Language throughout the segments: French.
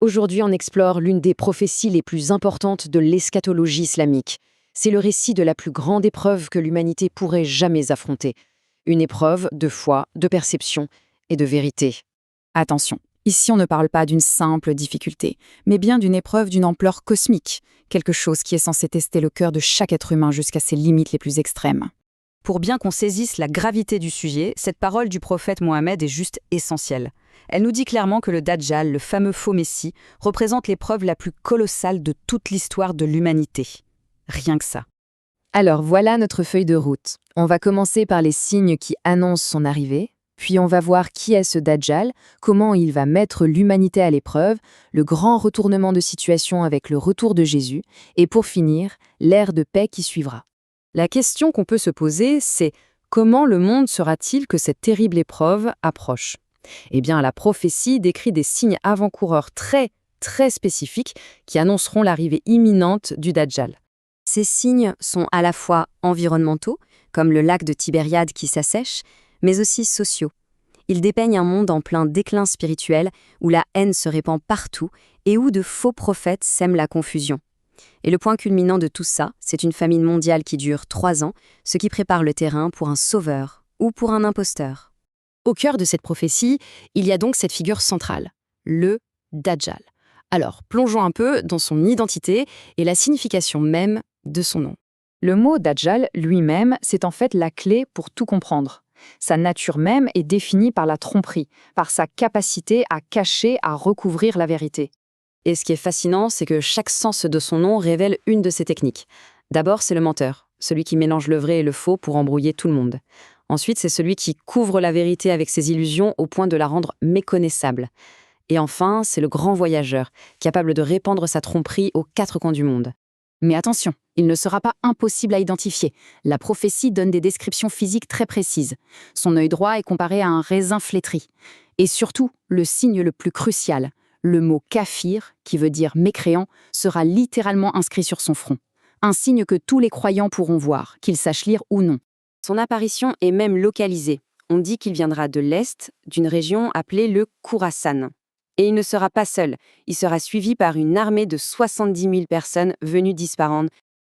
Aujourd'hui, on explore l'une des prophéties les plus importantes de l'eschatologie islamique. C'est le récit de la plus grande épreuve que l'humanité pourrait jamais affronter. Une épreuve de foi, de perception et de vérité. Attention, ici on ne parle pas d'une simple difficulté, mais bien d'une épreuve d'une ampleur cosmique, quelque chose qui est censé tester le cœur de chaque être humain jusqu'à ses limites les plus extrêmes. Pour bien qu'on saisisse la gravité du sujet, cette parole du prophète Mohammed est juste essentielle. Elle nous dit clairement que le Dajjal, le fameux faux messie, représente l'épreuve la plus colossale de toute l'histoire de l'humanité. Rien que ça. Alors voilà notre feuille de route. On va commencer par les signes qui annoncent son arrivée, puis on va voir qui est ce Dajjal, comment il va mettre l'humanité à l'épreuve, le grand retournement de situation avec le retour de Jésus, et pour finir, l'ère de paix qui suivra. La question qu'on peut se poser, c'est comment le monde sera-t-il que cette terrible épreuve approche ? Eh bien, la prophétie décrit des signes avant-coureurs très, très spécifiques qui annonceront l'arrivée imminente du Dajjal. Ces signes sont à la fois environnementaux, comme le lac de Tibériade qui s'assèche, mais aussi sociaux. Ils dépeignent un monde en plein déclin spirituel, où la haine se répand partout et où de faux prophètes sèment la confusion. Et le point culminant de tout ça, c'est une famine mondiale qui dure 3 ans, ce qui prépare le terrain pour un sauveur ou pour un imposteur. Au cœur de cette prophétie, il y a donc cette figure centrale, le Dajjal. Alors, plongeons un peu dans son identité et la signification même de son nom. Le mot Dajjal lui-même, c'est en fait la clé pour tout comprendre. Sa nature même est définie par la tromperie, par sa capacité à cacher, à recouvrir la vérité. Et ce qui est fascinant, c'est que chaque sens de son nom révèle une de ses techniques. D'abord, c'est le menteur, celui qui mélange le vrai et le faux pour embrouiller tout le monde. Ensuite, c'est celui qui couvre la vérité avec ses illusions au point de la rendre méconnaissable. Et enfin, c'est le grand voyageur, capable de répandre sa tromperie aux 4 coins du monde. Mais attention, il ne sera pas impossible à identifier. La prophétie donne des descriptions physiques très précises. Son œil droit est comparé à un raisin flétri. Et surtout, le signe le plus crucial, le mot kafir, qui veut dire mécréant, sera littéralement inscrit sur son front. Un signe que tous les croyants pourront voir, qu'ils sachent lire ou non. Son apparition est même localisée. On dit qu'il viendra de l'Est, d'une région appelée le Khourasan. Et il ne sera pas seul, il sera suivi par une armée de 70 000 personnes venues d'Ispahan.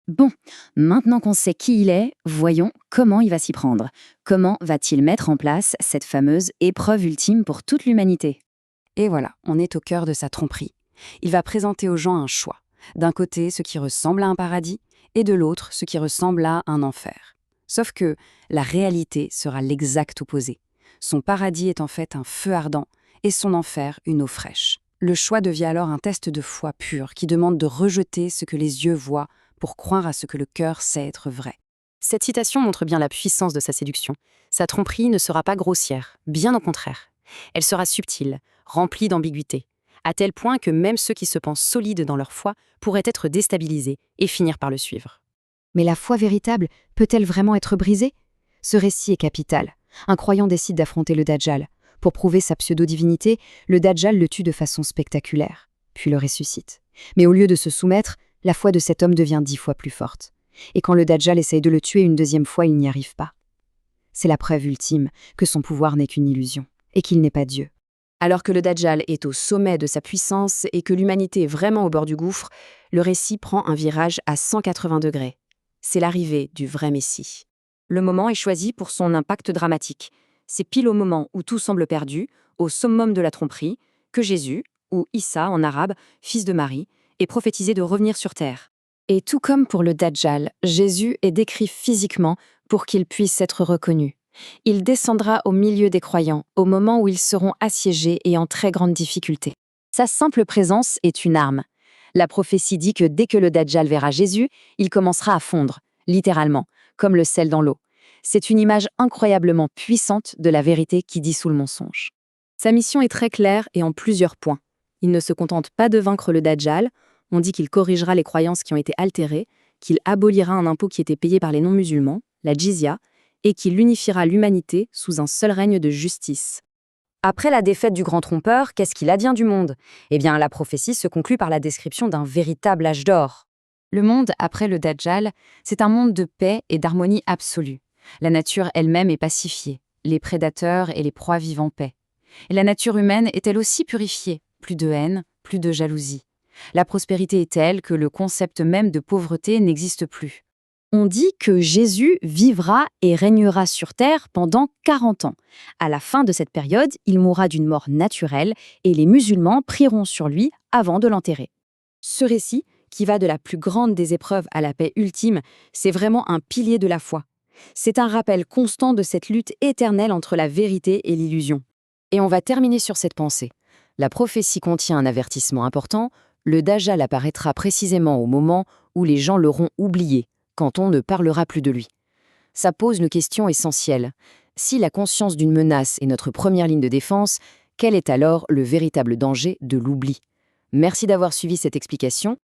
Bon, maintenant qu'on sait qui il est, voyons comment il va s'y prendre. Comment va-t-il mettre en place cette fameuse épreuve ultime pour toute l'humanité ? Et voilà, on est au cœur de sa tromperie. Il va présenter aux gens un choix. D'un côté, ce qui ressemble à un paradis, et de l'autre, ce qui ressemble à un enfer. Sauf que la réalité sera l'exact opposé. Son paradis est en fait un feu ardent, et son enfer une eau fraîche. Le choix devient alors un test de foi pure qui demande de rejeter ce que les yeux voient pour croire à ce que le cœur sait être vrai. Cette citation montre bien la puissance de sa séduction. Sa tromperie ne sera pas grossière, bien au contraire. Elle sera subtile, remplie d'ambiguïté, à tel point que même ceux qui se pensent solides dans leur foi pourraient être déstabilisés et finir par le suivre. Mais la foi véritable peut-elle vraiment être brisée ? Ce récit est capital. Un croyant décide d'affronter le Dajjal. Pour prouver sa pseudo-divinité, le Dajjal le tue de façon spectaculaire, puis le ressuscite. Mais au lieu de se soumettre, la foi de cet homme devient 10 fois plus forte. Et quand le Dajjal essaye de le tuer une deuxième fois, il n'y arrive pas. C'est la preuve ultime que son pouvoir n'est qu'une illusion, et qu'il n'est pas Dieu. Alors que le Dajjal est au sommet de sa puissance et que l'humanité est vraiment au bord du gouffre, le récit prend un virage à 180 degrés. C'est l'arrivée du vrai Messie. Le moment est choisi pour son impact dramatique. C'est pile au moment où tout semble perdu, au summum de la tromperie, que Jésus, ou Issa en arabe, fils de Marie, est prophétisé de revenir sur terre. Et tout comme pour le Dajjal, Jésus est décrit physiquement pour qu'il puisse être reconnu. Il descendra au milieu des croyants, au moment où ils seront assiégés et en très grande difficulté. Sa simple présence est une arme. La prophétie dit que dès que le Dajjal verra Jésus, il commencera à fondre, littéralement, comme le sel dans l'eau. C'est une image incroyablement puissante de la vérité qui dissout le mensonge. Sa mission est très claire et en plusieurs points. Il ne se contente pas de vaincre le Dajjal, on dit qu'il corrigera les croyances qui ont été altérées, qu'il abolira un impôt qui était payé par les non-musulmans, la jizya, et qu'il unifiera l'humanité sous un seul règne de justice. Après la défaite du grand trompeur, qu'est-ce qu'il advient du monde ? Eh bien, la prophétie se conclut par la description d'un véritable âge d'or. Le monde après le Dajjal, c'est un monde de paix et d'harmonie absolue. La nature elle-même est pacifiée, les prédateurs et les proies vivent en paix. Et la nature humaine est elle aussi purifiée, plus de haine, plus de jalousie. La prospérité est telle que le concept même de pauvreté n'existe plus. On dit que Jésus vivra et régnera sur terre pendant 40 ans. À la fin de cette période, il mourra d'une mort naturelle et les musulmans prieront sur lui avant de l'enterrer. Ce récit, qui va de la plus grande des épreuves à la paix ultime, c'est vraiment un pilier de la foi. C'est un rappel constant de cette lutte éternelle entre la vérité et l'illusion. Et on va terminer sur cette pensée. La prophétie contient un avertissement important, le Dajjal apparaîtra précisément au moment où les gens l'auront oublié, quand on ne parlera plus de lui. Ça pose une question essentielle. Si la conscience d'une menace est notre première ligne de défense, quel est alors le véritable danger de l'oubli ? Merci d'avoir suivi cette explication.